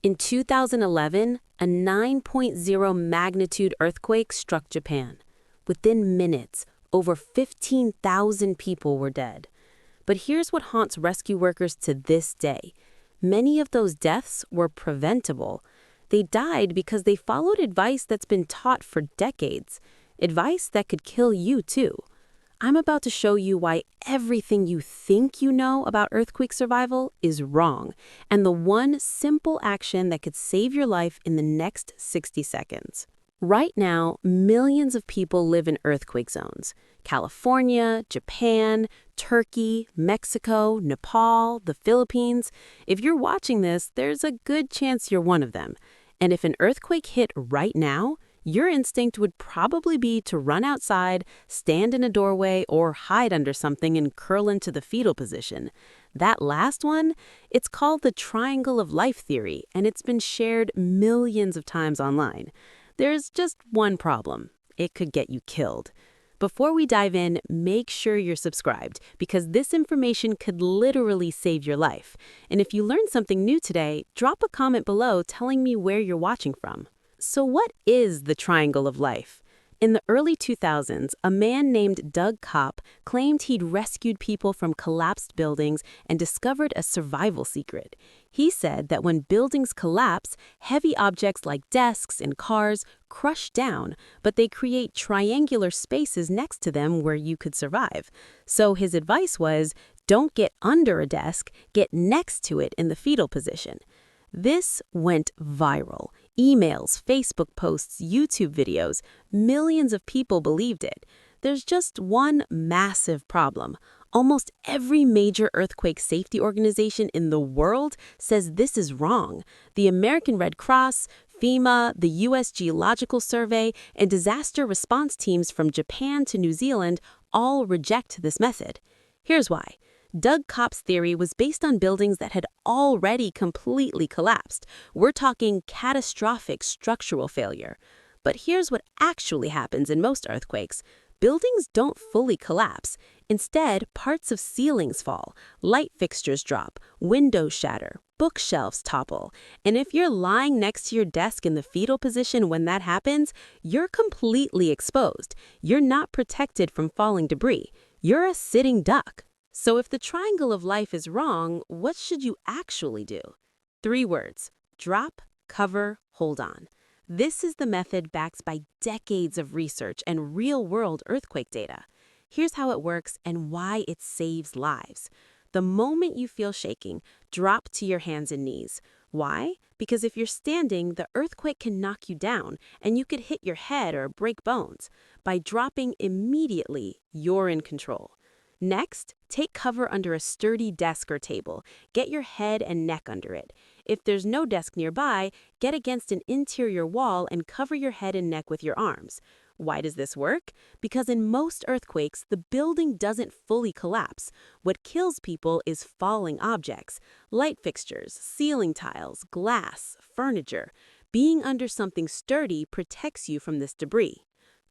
In 2011, a 9.0 magnitude earthquake struck Japan. Within minutes, over 15,000 people were dead. But here's what haunts rescue workers to this day. Many of those deaths were preventable. They died because they followed advice that's been taught for decades. Advice that could kill you, too. I'm about to show you why everything you think you know about earthquake survival is wrong, and the one simple action that could save your life in the next 60 seconds. Right now, millions of people live in earthquake zones. California, Japan, Turkey, Mexico, Nepal, the Philippines. If you're watching this, there's a good chance you're one of them. And if an earthquake hit right now, your instinct would probably be to run outside, stand in a doorway, or hide under something and curl into the fetal position. That last one, it's called the triangle of life theory, and it's been shared millions of times online. There's just one problem. It could get you killed. Before we dive in, make sure you're subscribed, because this information could literally save your life. And if you learned something new today, drop a comment below telling me where you're watching from. So what is the triangle of life? In the early 2000s, a man named Doug Kopp claimed he'd rescued people from collapsed buildings and discovered a survival secret. He said that when buildings collapse, heavy objects like desks and cars crush down, but they create triangular spaces next to them where you could survive. So his advice was, don't get under a desk, get next to it in the fetal position. This went viral. Emails, Facebook posts, YouTube videos, millions of people believed it. There's just one massive problem. Almost every major earthquake safety organization in the world says this is wrong. The American Red Cross, FEMA, the US Geological Survey, and disaster response teams from Japan to New Zealand all reject this method. Here's why. Doug Kopp's theory was based on buildings that had already completely collapsed. We're talking catastrophic structural failure. But here's what actually happens in most earthquakes. Buildings don't fully collapse. Instead, parts of ceilings fall, light fixtures drop, windows shatter, bookshelves topple. And if you're lying next to your desk in the fetal position when that happens, you're completely exposed. You're not protected from falling debris. You're a sitting duck. So if the triangle of life is wrong, what should you actually do? 3 words: drop, cover, hold on. This is the method backed by decades of research and real-world earthquake data. Here's how it works and why it saves lives. The moment you feel shaking, drop to your hands and knees. Why? Because if you're standing, the earthquake can knock you down, and you could hit your head or break bones. By dropping immediately, you're in control. Next, take cover under a sturdy desk or table. Get your head and neck under it. If there's no desk nearby, get against an interior wall and cover your head and neck with your arms. Why does this work? Because in most earthquakes, the building doesn't fully collapse. What kills people is falling objects, light fixtures, ceiling tiles, glass, furniture. Being under something sturdy protects you from this debris.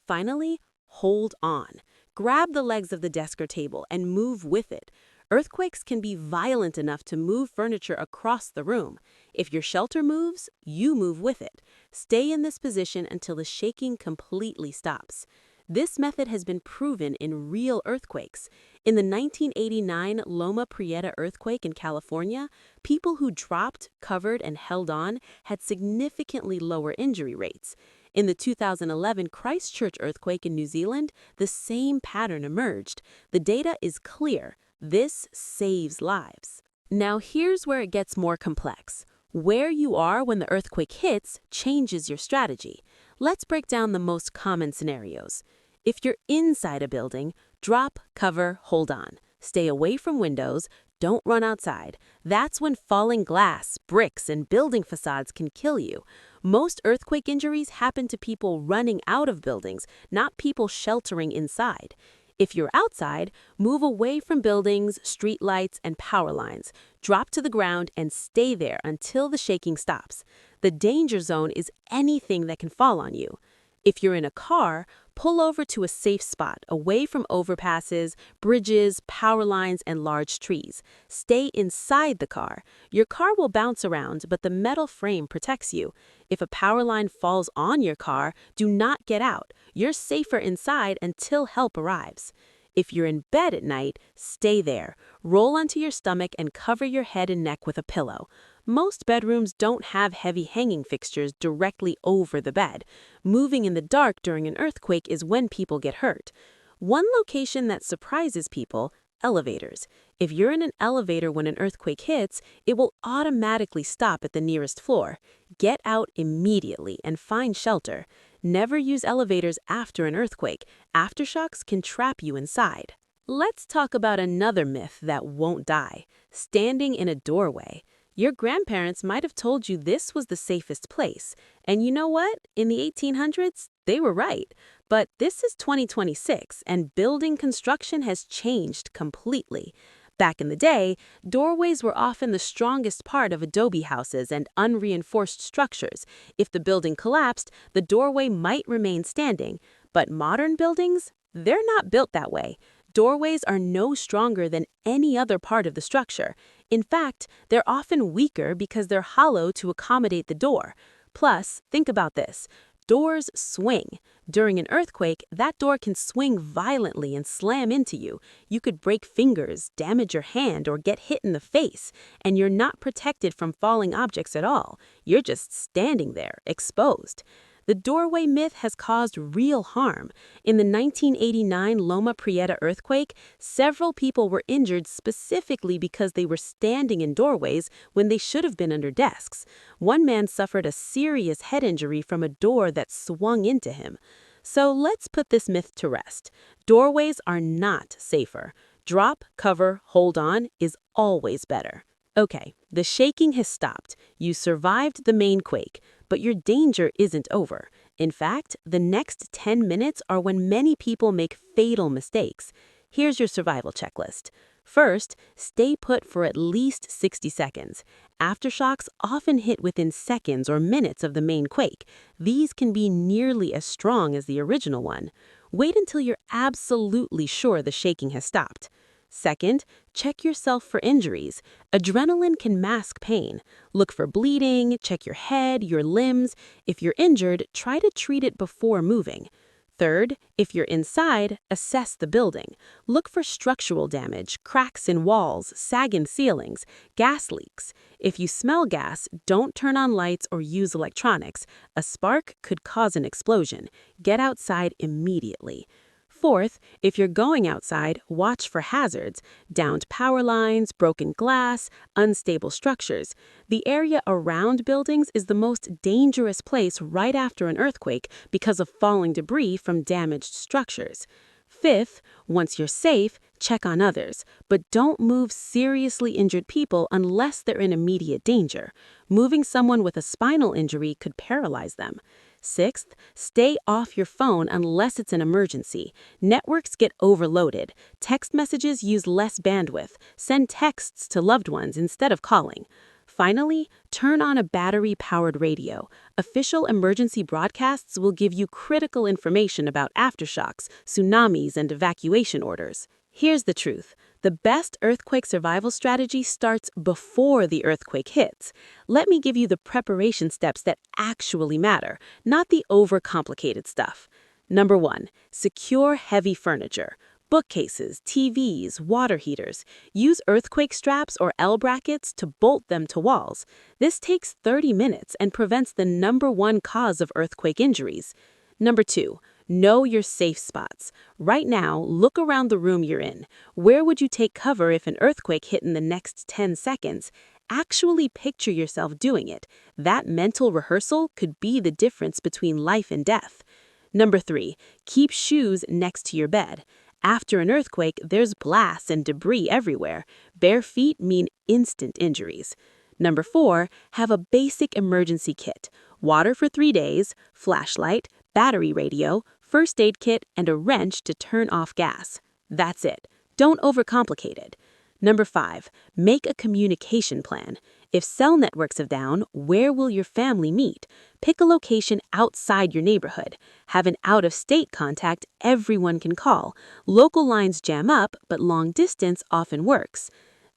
Finally, hold on. Grab the legs of the desk or table and move with it. Earthquakes can be violent enough to move furniture across the room. If your shelter moves, you move with it. Stay in this position until the shaking completely stops. This method has been proven in real earthquakes. In the 1989 Loma Prieta earthquake in California, people who dropped, covered, and held on had significantly lower injury rates. In the 2011 Christchurch earthquake in New Zealand, the same pattern emerged. The data is clear. This saves lives. Now here's where it gets more complex. Where you are when the earthquake hits changes your strategy. Let's break down the most common scenarios. If you're inside a building, drop, cover, hold on. Stay away from windows. Don't run outside. That's when falling glass, bricks, and building facades can kill you. Most earthquake injuries happen to people running out of buildings, not people sheltering inside. If you're outside, move away from buildings, street lights, and power lines. Drop to the ground and stay there until the shaking stops. The danger zone is anything that can fall on you. If you're in a car, Pull over to a safe spot, away from overpasses, bridges, power lines, and large trees. Stay inside the car. Your car will bounce around, but the metal frame protects you. If a power line falls on your car, do not get out. You're safer inside until help arrives. If you're in bed at night, stay there. Roll onto your stomach and cover your head and neck with a pillow. Most bedrooms don't have heavy hanging fixtures directly over the bed. Moving in the dark during an earthquake is when people get hurt. One location that surprises people: elevators. If you're in an elevator when an earthquake hits, it will automatically stop at the nearest floor. Get out immediately and find shelter. Never use elevators after an earthquake. Aftershocks can trap you inside. Let's talk about another myth that won't die: standing in a doorway. Your grandparents might have told you this was the safest place. And you know what? In the 1800s, they were right. But this is 2026, and building construction has changed completely. Back in the day, doorways were often the strongest part of adobe houses and unreinforced structures. If the building collapsed, the doorway might remain standing. But modern buildings? They're not built that way. Doorways are no stronger than any other part of the structure. In fact, they're often weaker because they're hollow to accommodate the door. Plus, think about this. Doors swing. During an earthquake, that door can swing violently and slam into you. You could break fingers, damage your hand, or get hit in the face. And you're not protected from falling objects at all. You're just standing there, exposed. The doorway myth has caused real harm. In the 1989 Loma Prieta earthquake, several people were injured specifically because they were standing in doorways when they should have been under desks. One man suffered a serious head injury from a door that swung into him. So let's put this myth to rest. Doorways are not safer. Drop, cover, hold on is always better. Okay, the shaking has stopped. You survived the main quake, but your danger isn't over. In fact, the next 10 minutes are when many people make fatal mistakes. Here's your survival checklist. First, stay put for at least 60 seconds. Aftershocks often hit within seconds or minutes of the main quake. These can be nearly as strong as the original one. Wait until you're absolutely sure the shaking has stopped. Second, check yourself for injuries. Adrenaline can mask pain. Look for bleeding, check your head, your limbs. If you're injured, try to treat it before moving. Third, if you're inside, assess the building. Look for structural damage, cracks in walls, sag in ceilings, gas leaks. If you smell gas, don't turn on lights or use electronics. A spark could cause an explosion. Get outside immediately. Fourth, if you're going outside, watch for hazards: downed power lines, broken glass, unstable structures. The area around buildings is the most dangerous place right after an earthquake because of falling debris from damaged structures. Fifth, once you're safe, check on others, but don't move seriously injured people unless they're in immediate danger. Moving someone with a spinal injury could paralyze them. Sixth, stay off your phone unless it's an emergency. Networks get overloaded. Text messages use less bandwidth. Send texts to loved ones instead of calling. Finally, turn on a battery-powered radio. Official emergency broadcasts will give you critical information about aftershocks, tsunamis, and evacuation orders. Here's the truth. The best earthquake survival strategy starts before the earthquake hits. Let me give you the preparation steps that actually matter, not the overcomplicated stuff. Number 1, secure heavy furniture. Bookcases, TVs, water heaters. Use earthquake straps or L brackets to bolt them to walls. This takes 30 minutes and prevents the number 1 cause of earthquake injuries. Number 2, know your safe spots. Right now, look around the room you're in. Where would you take cover if an earthquake hit in the next 10 seconds? Actually picture yourself doing it. That mental rehearsal could be the difference between life and death. Number 3, keep shoes next to your bed. After an earthquake, there's glass and debris everywhere. Bare feet mean instant injuries. Number 4, have a basic emergency kit. Water for 3 days, flashlight, battery radio, first aid kit, and a wrench to turn off gas. That's it. Don't overcomplicate it. Number 5, make a communication plan. If cell networks are down, where will your family meet? Pick a location outside your neighborhood. Have an out-of-state contact everyone can call. Local lines jam up, but long distance often works.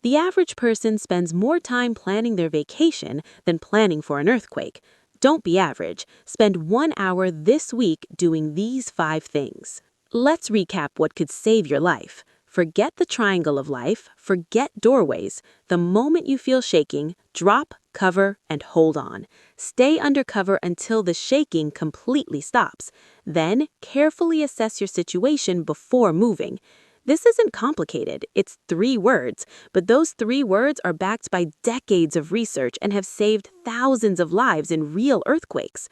The average person spends more time planning their vacation than planning for an earthquake. Don't be average. Spend 1 hour this week doing these 5 things. Let's recap what could save your life. Forget the triangle of life. Forget doorways. The moment you feel shaking, drop, cover, and hold on. Stay under cover until the shaking completely stops. Then, carefully assess your situation before moving. This isn't complicated. It's 3 words, but those 3 words are backed by decades of research and have saved thousands of lives in real earthquakes.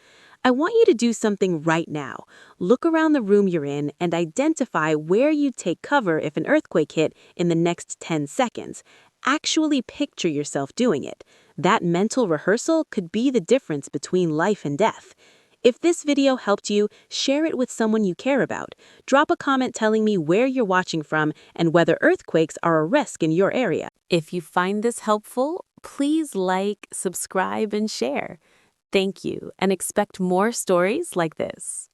I want you to do something right now. Look around the room you're in and identify where you'd take cover if an earthquake hit in the next 10 seconds. Actually picture yourself doing it. That mental rehearsal could be the difference between life and death. If this video helped you, share it with someone you care about. Drop a comment telling me where you're watching from and whether earthquakes are a risk in your area. If you find this helpful, please like, subscribe, and share. Thank you, and expect more stories like this.